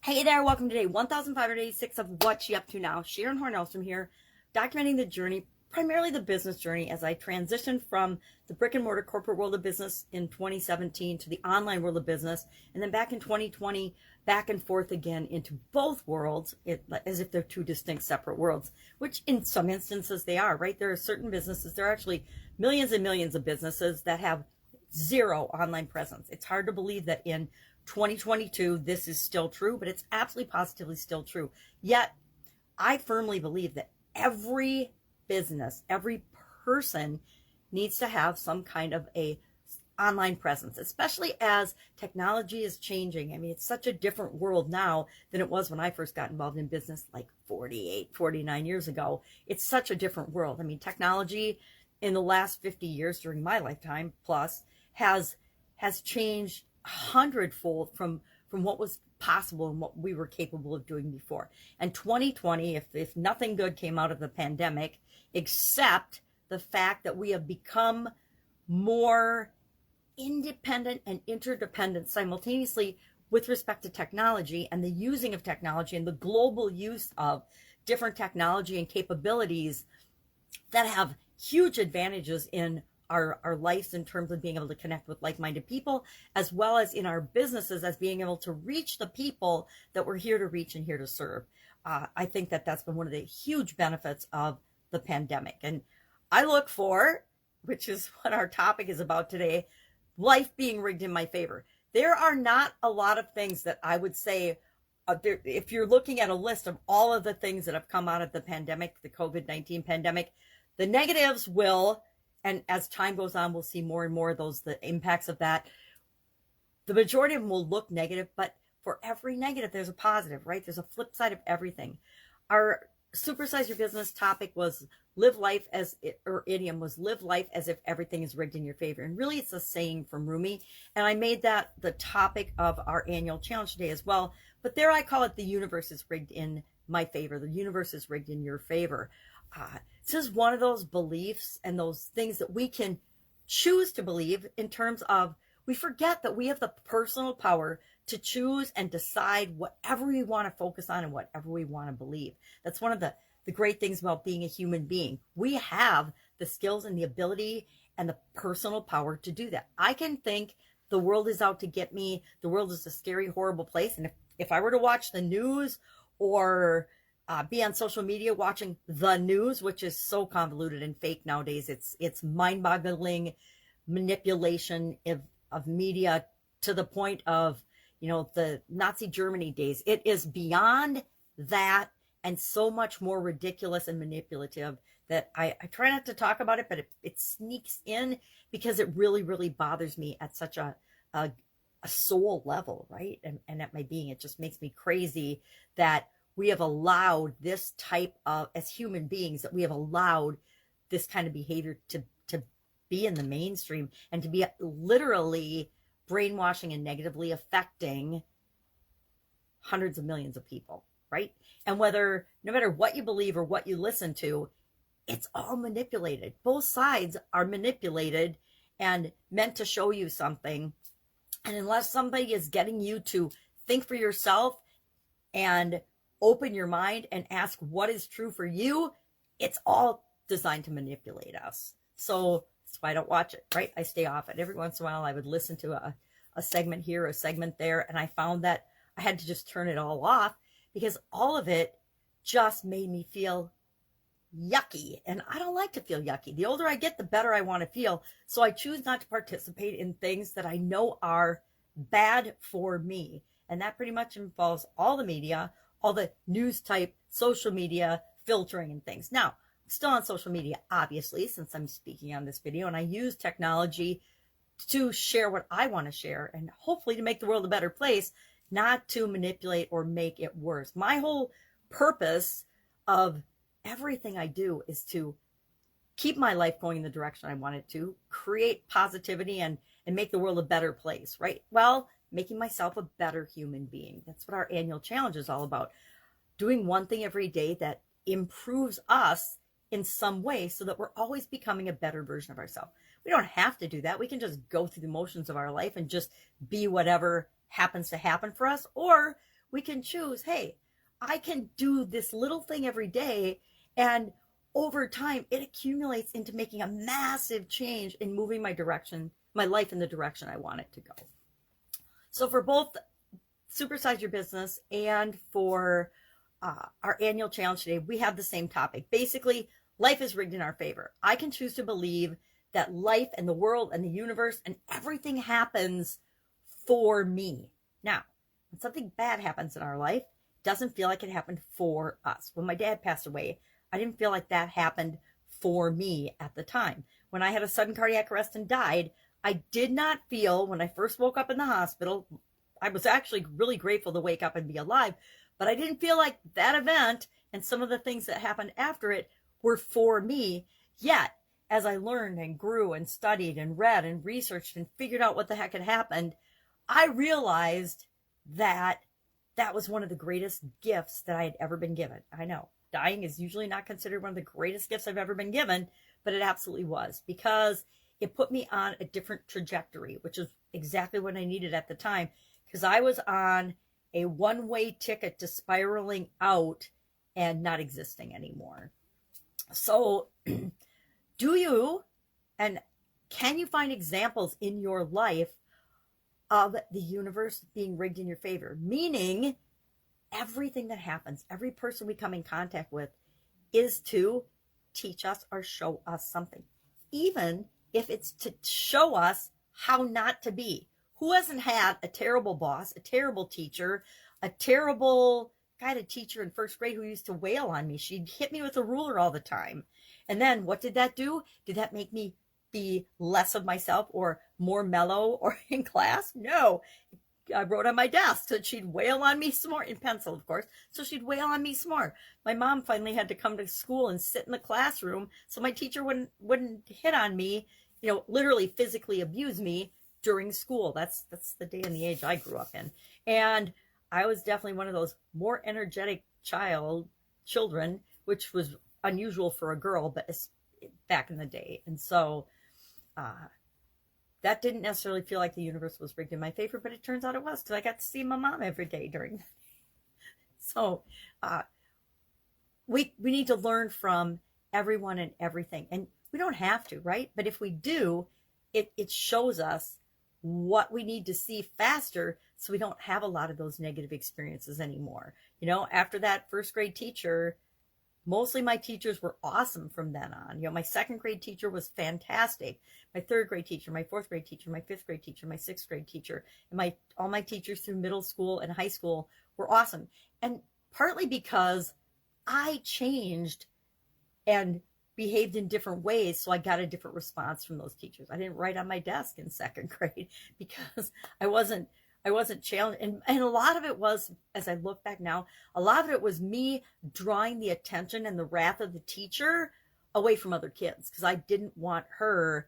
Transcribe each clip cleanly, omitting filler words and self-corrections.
Hey there, welcome to day 1586 of What You Up To Now. Sharon Horne-Ellstrom here, documenting the journey, primarily the business journey, as I transitioned from the brick and mortar corporate world of business in 2017 to the online world of business, and then back in 2020, back and forth again into both worlds, as if they're two distinct separate worlds, which in some instances they are, right? There are certain businesses, there are actually millions and millions of businesses that have zero online presence. It's hard to believe that in 2022, this is still true, but it's absolutely positively still true. Yet, I firmly believe that every business, every person needs to have some kind of a online presence, especially as technology is changing. I mean, it's such a different world now than it was when I first got involved in business like 49 years ago. It's such a different world. I mean, technology in the last 50 years during my lifetime plus has changed hundredfold from what was possible and what we were capable of doing before. And 2020, if nothing good came out of the pandemic, except the fact that we have become more independent and interdependent simultaneously with respect to technology and the using of technology and the global use of different technology and capabilities that have huge advantages in our lives in terms of being able to connect with like-minded people, as well as in our businesses as being able to reach the people that we're here to reach and here to serve. I think that that's been one of the huge benefits of the pandemic. And I look for, which is what our topic is about today, life being rigged in my favor. There are not a lot of things that I would say, if you're looking at a list of all of the things that have come out of the pandemic, the COVID-19 pandemic, the negatives will, and as time goes on, we'll see more and more of those, the impacts of that. The majority of them will look negative, but for every negative, there's a positive, right? There's a flip side of everything. Our Supersize Your Business topic was live life as, or idiom was live life as if everything is rigged in your favor. And really it's a saying from Rumi. And I made that the topic of our annual challenge today as well. But there I call it the universe is rigged in my favor. The universe is rigged in your favor. This is one of those beliefs and those things that we can choose to believe in terms of we forget that we have the personal power to choose and decide whatever we want to focus on and whatever we want to believe. That's one of the great things about being a human being. We have the skills and the ability and the personal power to do that. I can think the world is out to get me. The world is a scary, horrible place. And if I were to watch the news or be on social media watching the news, which is so convoluted and fake nowadays. It's mind-boggling manipulation of media to the point of, the Nazi Germany days. It is beyond that and so much more ridiculous and manipulative that I try not to talk about it, but it sneaks in because it really, really bothers me at such a soul level, right? And at my being, it just makes me crazy that we have allowed this type of, as human beings, that we have allowed this kind of behavior to be in the mainstream and to be literally brainwashing and negatively affecting hundreds of millions of people, right? And no matter what you believe or what you listen to, it's all manipulated. Both sides are manipulated and meant to show you something. And unless somebody is getting you to think for yourself and open your mind and ask what is true for you, it's all designed to manipulate us. So that's why I don't watch it, right? I stay off it. Every once in a while I would listen to a segment here, a segment there, and I found that I had to just turn it all off because all of it just made me feel yucky. And I don't like to feel yucky. The older I get, the better I want to feel. So I choose not to participate in things that I know are bad for me. And that pretty much involves all the media, all the news type, social media, filtering and things. Now, I'm still on social media, obviously, since I'm speaking on this video, and I use technology to share what I want to share and hopefully to make the world a better place, not to manipulate or make it worse. My whole purpose of everything I do is to keep my life going in the direction I want it to, create positivity and make the world a better place, right? Well, making myself a better human being. That's what our annual challenge is all about. Doing one thing every day that improves us in some way so that we're always becoming a better version of ourselves. We don't have to do that. We can just go through the motions of our life and just be whatever happens to happen for us. Or we can choose, hey, I can do this little thing every day, and over time it accumulates into making a massive change in moving my life in the direction I want it to go. So for both Supersize Your Business and for our annual challenge today, we have the same topic. Basically, life is rigged in our favor. I can choose to believe that life and the world and the universe and everything happens for me. Now, when something bad happens in our life, it doesn't feel like it happened for us. When my dad passed away, I didn't feel like that happened for me at the time. When I had a sudden cardiac arrest and died, I did not feel, when I first woke up in the hospital, I was actually really grateful to wake up and be alive, but I didn't feel like that event and some of the things that happened after it were for me. Yet, as I learned and grew and studied and read and researched and figured out what the heck had happened, I realized that that was one of the greatest gifts that I had ever been given. I know, dying is usually not considered one of the greatest gifts I've ever been given, but it absolutely was, because it put me on a different trajectory, which is exactly what I needed at the time, because I was on a one-way ticket to spiraling out and not existing anymore. So do you, and can you find examples in your life of the universe being rigged in your favor? Meaning everything that happens, every person we come in contact with is to teach us or show us something, even if it's to show us how not to be. Who hasn't had a terrible boss, a terrible teacher, a terrible kind of teacher in first grade who used to wail on me? She'd hit me with a ruler all the time. And then what did that do? Did that make me be less of myself or more mellow or in class? No. I wrote on my desk that she'd wail on me some more, in pencil, of course. So she'd wail on me some more. My mom finally had to come to school and sit in the classroom so my teacher wouldn't hit on me, literally physically abuse me during school. That's the day and the age I grew up in. And I was definitely one of those more energetic children, which was unusual for a girl, but back in the day. And so that didn't necessarily feel like the universe was rigged in my favor, but it turns out it was, because I got to see my mom every day during that. So we need to learn from everyone and everything. And we don't have to, right? But if we do, it shows us what we need to see faster so we don't have a lot of those negative experiences anymore. After that first grade teacher, mostly my teachers were awesome from then on. My second grade teacher was fantastic. My third grade teacher, my fourth grade teacher, my fifth grade teacher, my sixth grade teacher, and all my teachers through middle school and high school were awesome. And partly because I changed and behaved in different ways, so I got a different response from those teachers. I didn't write on my desk in second grade because I wasn't challenged. And a lot of it was, as I look back now, a lot of it was me drawing the attention and the wrath of the teacher away from other kids, because I didn't want her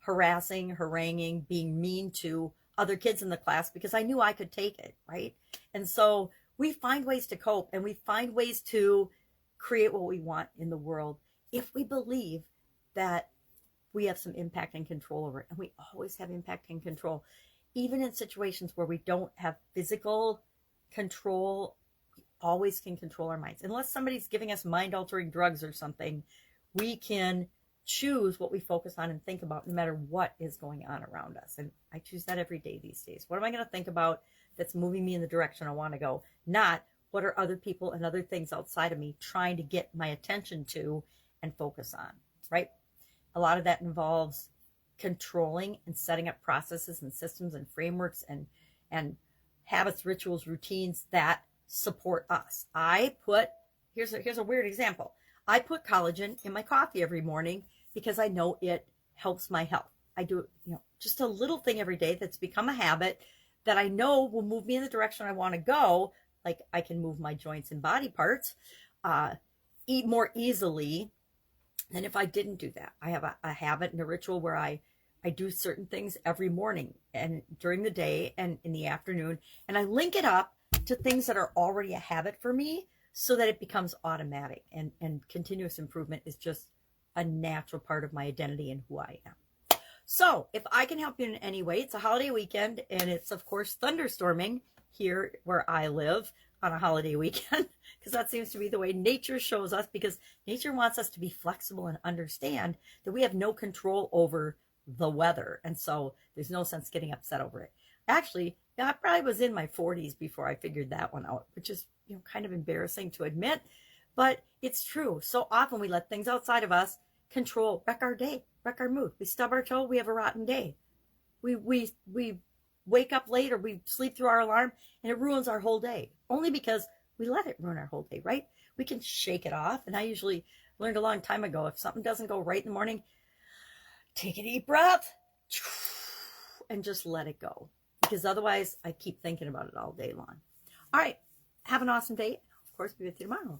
harassing, haranguing, being mean to other kids in the class, because I knew I could take it, right? And so we find ways to cope, and we find ways to create what we want in the world if we believe that we have some impact and control over it. And we always have impact and control. Even in situations where we don't have physical control, we always can control our minds. Unless somebody's giving us mind-altering drugs or something, we can choose what we focus on and think about no matter what is going on around us. And I choose that every day these days. What am I going to think about that's moving me in the direction I want to go? Not what are other people and other things outside of me trying to get my attention to and focus on, right? A lot of that involves controlling and setting up processes and systems and frameworks and habits, rituals, routines that support us. Here's a weird example. I put collagen in my coffee every morning because I know it helps my health. I do, just a little thing every day that's become a habit that I know will move me in the direction I want to go. Like I can move my joints and body parts, eat more easily than if I didn't do that. I have a habit and a ritual where I do certain things every morning and during the day and in the afternoon, and I link it up to things that are already a habit for me so that it becomes automatic, and continuous improvement is just a natural part of my identity and who I am. So if I can help you in any way, it's a holiday weekend and it's of course thunderstorming here where I live on a holiday weekend, because that seems to be the way nature shows us, because nature wants us to be flexible and understand that we have no control over the weather. And so there's no sense getting upset over it. Actually, I probably was in my 40s before I figured that one out, which is, kind of embarrassing to admit, but it's true. So often we let things outside of us wreck our day, wreck our mood. We stub our toe, we have a rotten day. We wake up late or we sleep through our alarm and it ruins our whole day, only because we let it ruin our whole day, right? We can shake it off. And I usually learned a long time ago, if something doesn't go right in the morning, take a deep breath and just let it go, because otherwise I keep thinking about it all day long. All right. Have an awesome day. Of course, be with you tomorrow.